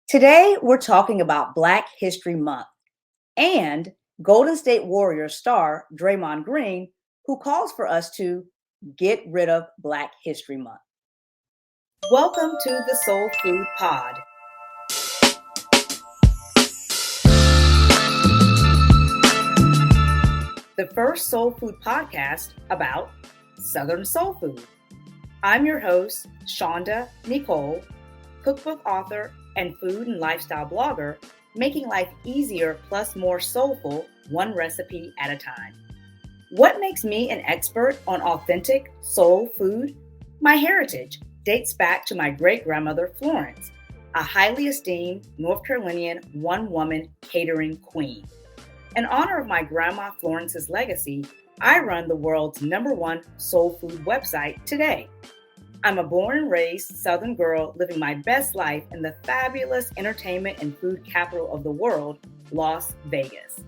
Today, we're talking about Black History Month and Golden State Warriors star Draymond Green, who calls for us to get rid of Black History Month. Welcome to the Soul Food Pod. The first soul food podcast about Southern soul food. I'm your host, Shaunda Necole, cookbook author and food and lifestyle blogger, making life easier plus more soulful, one recipe at a time. What makes me an expert on authentic soul food? My heritage dates back to my great-grandmother Florence, a highly esteemed North Carolinian one-woman catering queen. In honor of my grandma Florence's legacy, I run the world's #1 soul food website today. I'm a born and raised Southern girl living my best life in the fabulous entertainment and food capital of the world, Las Vegas.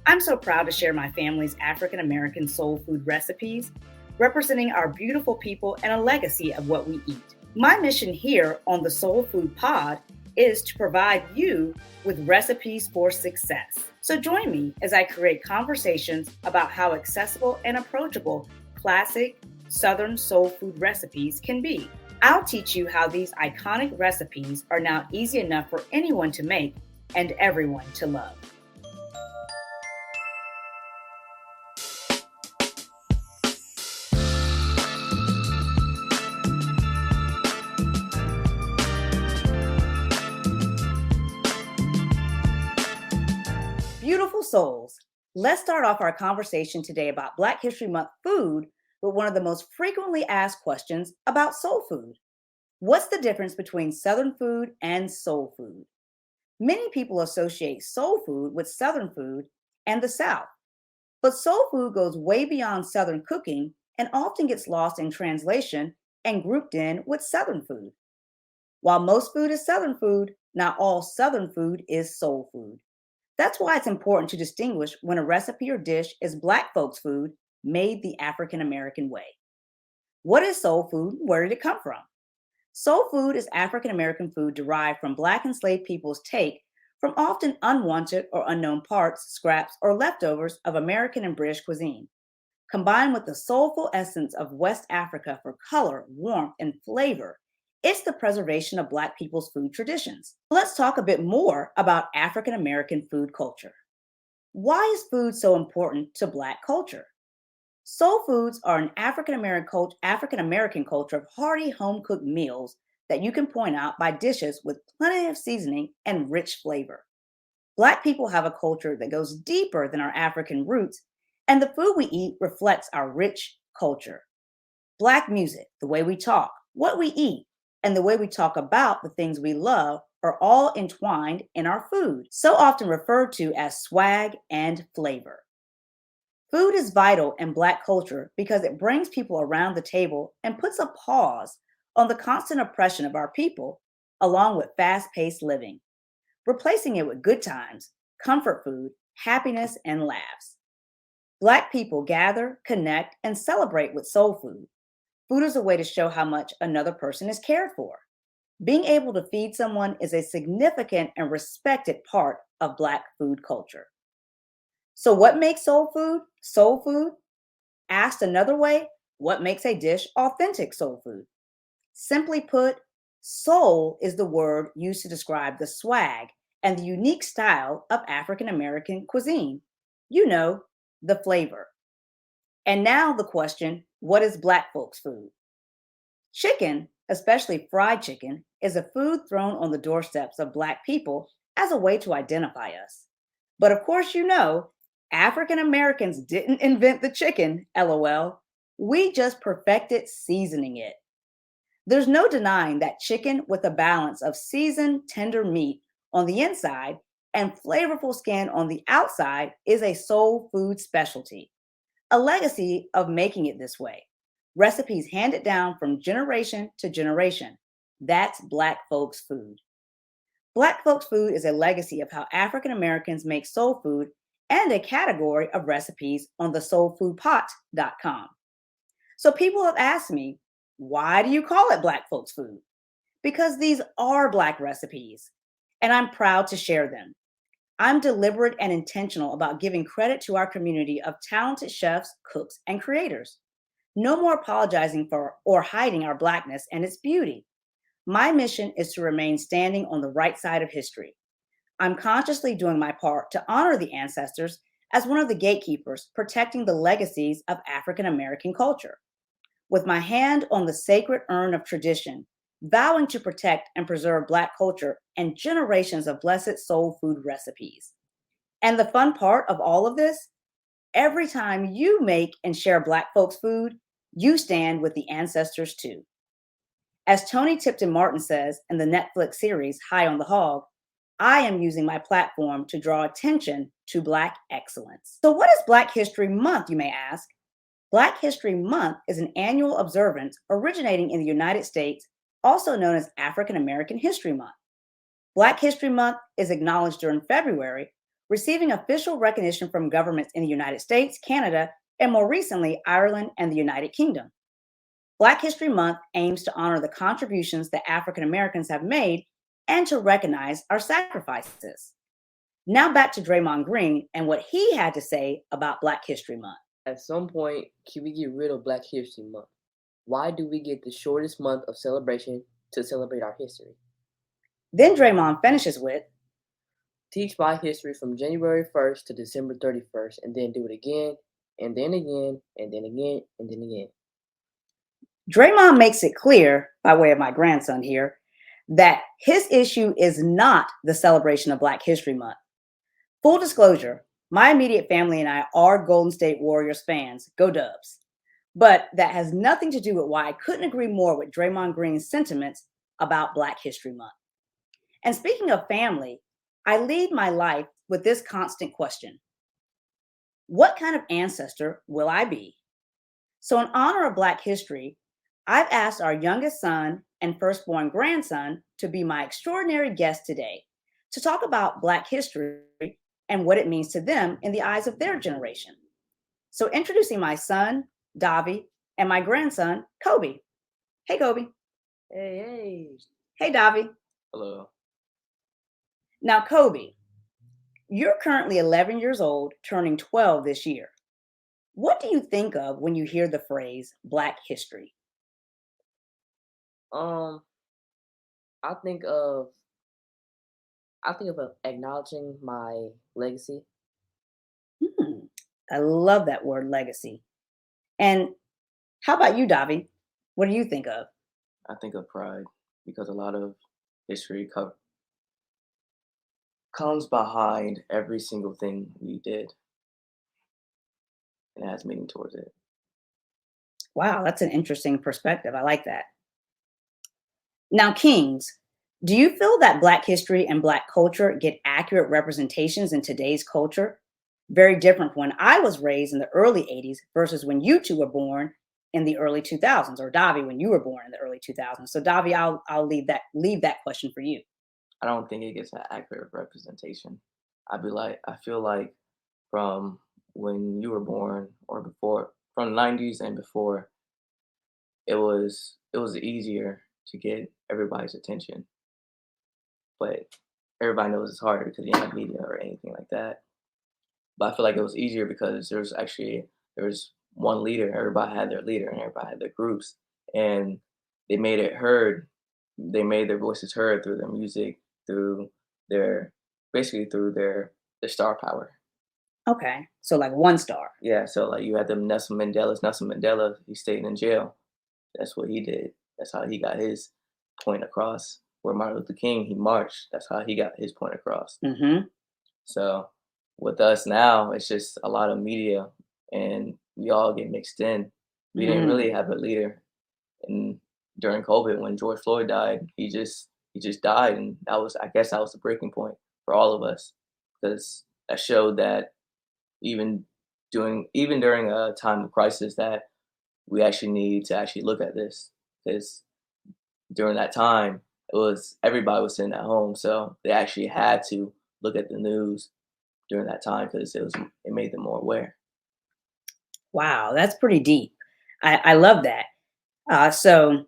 I'm so proud to share my family's African American soul food recipes, representing our beautiful people and a legacy of what we eat. My mission here on the Soul Food Pod is to provide you with recipes for success. So join me as I create conversations about how accessible and approachable classic Southern soul food recipes can be. I'll teach you how these iconic recipes are now easy enough for anyone to make and everyone to love. Beautiful souls, let's start off our conversation today about Black History Month food with one of the most frequently asked questions about soul food. What's the difference between Southern food and soul food? Many people associate soul food with Southern food and the South, but soul food goes way beyond Southern cooking and often gets lost in translation and grouped in with Southern food. While most food is Southern food, not all Southern food is soul food. That's why it's important to distinguish when a recipe or dish is Black folks' food made the African American way. What is soul food? Where did it come from? Soul food is African American food derived from Black enslaved people's take from often unwanted or unknown parts, scraps, or leftovers of American and British cuisine, combined with the soulful essence of West Africa for color, warmth, and flavor. It's the preservation of Black people's food traditions. Let's talk a bit more about African American food culture. Why is food so important to Black culture? Soul foods are an African American culture of hearty home-cooked meals that you can point out by dishes with plenty of seasoning and rich flavor. Black people have a culture that goes deeper than our African roots, and the food we eat reflects our rich culture. Black music, the way we talk, what we eat, and the way we talk about the things we love are all entwined in our food, so often referred to as swag and flavor. Food is vital in Black culture because it brings people around the table and puts a pause on the constant oppression of our people, along with fast-paced living, replacing it with good times, comfort food, happiness, and laughs. Black people gather, connect, and celebrate with soul food. Food is a way to show how much another person is cared for. Being able to feed someone is a significant and respected part of Black food culture. So what makes soul food soul food? Asked another way, what makes a dish authentic soul food? Simply put, soul is the word used to describe the swag and the unique style of African American cuisine. You know, the flavor. And now the question, what is Black folks' food? Chicken, especially fried chicken, is a food thrown on the doorsteps of Black people as a way to identify us. But of course, you know, African Americans didn't invent the chicken, LOL. We just perfected seasoning it. There's no denying that chicken with a balance of seasoned, tender meat on the inside and flavorful skin on the outside is a soul food specialty, a legacy of making it this way. Recipes handed down from generation to generation. That's Black folks' food. Black folks' food is a legacy of how African Americans make soul food and a category of recipes on the soulfoodpot.com. So people have asked me, why do you call it Black folks' food? Because these are Black recipes. and I'm proud to share them. I'm deliberate and intentional about giving credit to our community of talented chefs, cooks, and creators. No more apologizing for or hiding our Blackness and its beauty. My mission is to remain standing on the right side of history. I'm consciously doing my part to honor the ancestors as one of the gatekeepers protecting the legacies of African American culture. With my hand on the sacred urn of tradition, vowing to protect and preserve Black culture and generations of blessed soul food recipes. And the fun part of all of this, every time you make and share Black folks' food, you stand with the ancestors too. As Tony Tipton Martin says in the Netflix series High on the Hog, I am using my platform to draw attention to Black excellence. So, what is Black History Month, you may ask? Black History Month is an annual observance originating in the United States, also known as African American History Month. Black History Month is acknowledged during February, receiving official recognition from governments in the United States, Canada, and more recently, Ireland and the United Kingdom. Black History Month aims to honor the contributions that African Americans have made and to recognize our sacrifices. Now back to Draymond Green and what he had to say about Black History Month. At some point, can we get rid of Black History Month? Why do we get the shortest month of celebration to celebrate our history? Then Draymond finishes with, teach Black history from January 1st to December 31st, and then do it again, and then again, and then again, and then again. Draymond makes it clear, by way of my grandson here, that his issue is not the celebration of Black History Month. Full disclosure, my immediate family and I are Golden State Warriors fans. Go Dubs. But that has nothing to do with why I couldn't agree more with Draymond Green's sentiments about Black History Month. And speaking of family, I lead my life with this constant question: what kind of ancestor will I be? So, in honor of Black history, I've asked our youngest son and firstborn grandson to be my extraordinary guest today to talk about Black history and what it means to them in the eyes of their generation. So, introducing my son, Dahvi, and my grandson, Kobe. Hey, Kobe. Hey. Hey, Dahvi. Hello. Now, Kobe, you're currently 11 years old, turning 12 this year. What do you think of when you hear the phrase Black history? I think of acknowledging my legacy. I love that word, legacy. And how about you, Dahvi? What do you think of? I think of pride because a lot of history comes behind every single thing we did and it has meaning towards it. Wow, that's an interesting perspective. I like that. Now, Kings, do you feel that Black history and Black culture get accurate representations in today's culture? Very different when I was raised in the early 80s versus when you two were born in the early 2000s, or Dahvi, when you were born in the early 2000s. So, Dahvi, I'll leave that question for you. I don't think it gets an accurate representation. I feel like from when you were born or before, from the 90s and before, it was easier to get everybody's attention. But everybody knows it's harder because you don't have media or anything like that. But I feel like it was easier because there was one leader. Everybody had their leader and everybody had their groups, and they made it heard. They made their voices heard through their music, through their star power. Okay, so like one star. Yeah, so like you had them Nelson Mandela's. Nelson Mandela, he stayed in jail. That's what he did. That's how he got his point across. Where Martin Luther King, he marched. That's how he got his point across. Mm-hmm. So with us now, it's just a lot of media, and we all get mixed in. We didn't really have a leader. And during COVID, when George Floyd died, he just died, and I guess that was the breaking point for all of us, because that showed that even during a time of crisis, that we actually need to actually look at this, because during that time everybody was sitting at home, so they actually had to look at the news during that time because it made them more aware. Wow, that's pretty deep. I love that. So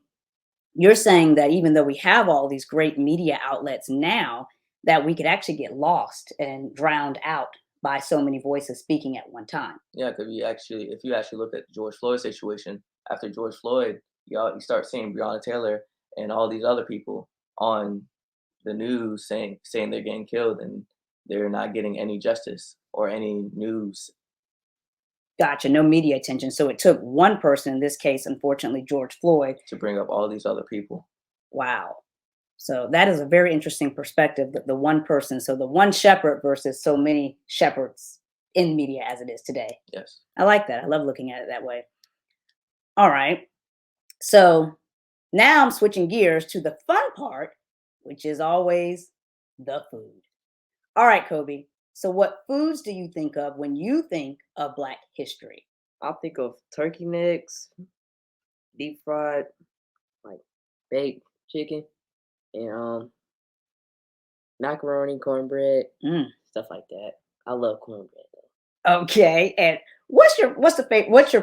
you're saying that even though we have all these great media outlets now, that we could actually get lost and drowned out by so many voices speaking at one time. Yeah, because if you actually look at George Floyd's situation, after George Floyd, you start seeing Breonna Taylor and all these other people on the news saying they're getting killed and they're not getting any justice or any news. Gotcha. No media attention. So it took one person, in this case, unfortunately, George Floyd, to bring up all these other people. Wow. So that is a very interesting perspective, that the one person, so the one shepherd versus so many shepherds in media as it is today. Yes. I like that. I love looking at it that way. All right. So now I'm switching gears to the fun part, which is always the food. All right, Kobe. So what foods do you think of when you think of Black history? I'll think of turkey necks, deep fried, like baked chicken, and macaroni, cornbread, Mm. stuff like that. I love cornbread though. Okay. And what's your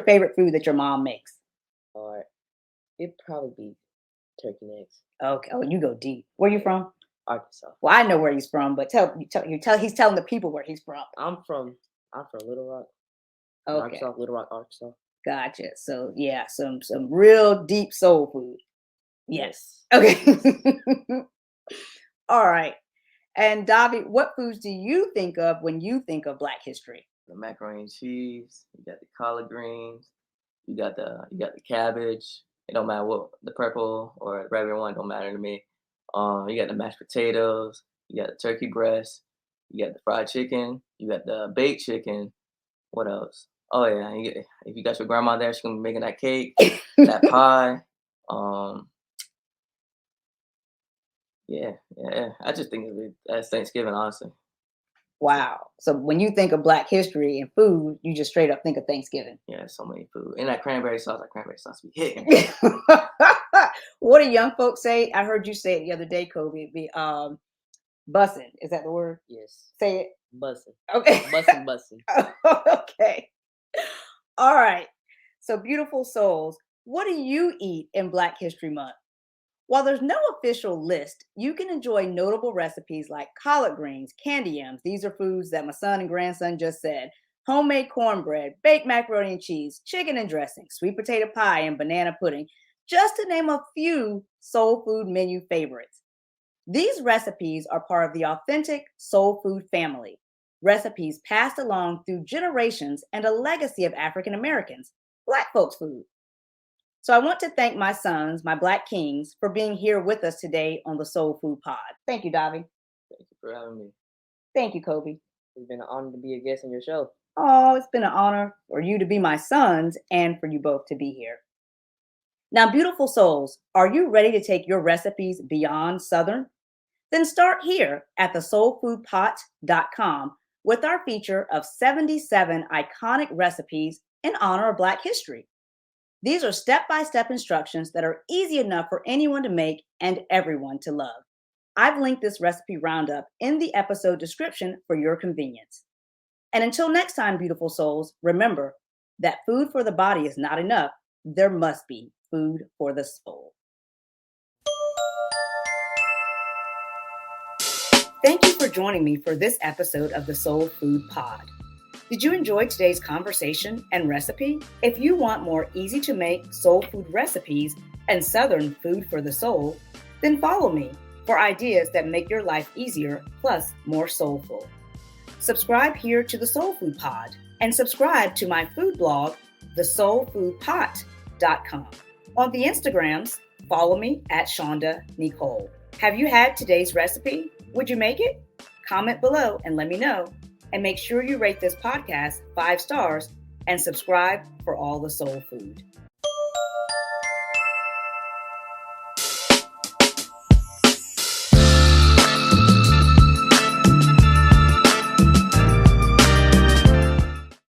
favorite food that your mom makes? Or it'd probably be turkey necks. Okay. Oh, you go deep. Where you from? Arkansas. Well, I know where he's from, but he's telling the people where he's from. I'm from Little Rock, Okay. Arkansas, Little Rock, Arkansas. Gotcha. So yeah, some real deep soul food. Yes. Okay. All right. And Dahvi, what foods do you think of when you think of Black history? The macaroni and cheese, you got the collard greens, you got the cabbage. It don't matter what, the purple or the regular one, don't matter to me. You got the mashed potatoes, you got the turkey breast, you got the fried chicken, you got the baked chicken. What else? Oh yeah, if you got your grandma there, she's gonna be making that cake, that pie. Yeah. I just think of it as Thanksgiving, honestly. Wow. So when you think of Black history and food, you just straight up think of Thanksgiving. Yeah, so many food. And that cranberry sauce be hitting. What do young folks say? I heard you say it the other day, Kobe. Be bussin'. Is that the word? Yes. Say it. Bussin'. Okay. Bussin'. Okay. All right. So beautiful souls, what do you eat in Black History Month? While there's no official list, you can enjoy notable recipes like collard greens, candied yams. These are foods that my son and grandson just said. Homemade cornbread, baked macaroni and cheese, chicken and dressing, sweet potato pie, and banana pudding, just to name a few soul food menu favorites. These recipes are part of the authentic soul food family, recipes passed along through generations and a legacy of African Americans, Black folks' food. So I want to thank my sons, my Black kings, for being here with us today on the Soul Food Pod. Thank you, Dahvi. Thank you for having me. Thank you, Kobe. It's been an honor to be a guest on your show. Oh, it's been an honor for you to be my sons and for you both to be here. Now, beautiful souls, are you ready to take your recipes beyond Southern? Then start here at thesoulfoodpot.com with our feature of 77 iconic recipes in honor of Black history. These are step-by-step instructions that are easy enough for anyone to make and everyone to love. I've linked this recipe roundup in the episode description for your convenience. And until next time, beautiful souls, remember that food for the body is not enough. There must be food for the soul. Thank you for joining me for this episode of the Soul Food Pod. Did you enjoy today's conversation and recipe? If you want more easy to make soul food recipes and Southern food for the soul, then follow me for ideas that make your life easier plus more soulful. Subscribe here to the Soul Food Pod and subscribe to my food blog, thesoulfoodpot.com. On the Instagrams, follow me at Shaunda Necole. Have you had today's recipe? Would you make it? Comment below and let me know. And make sure you rate this podcast 5 stars and subscribe for all the soul food.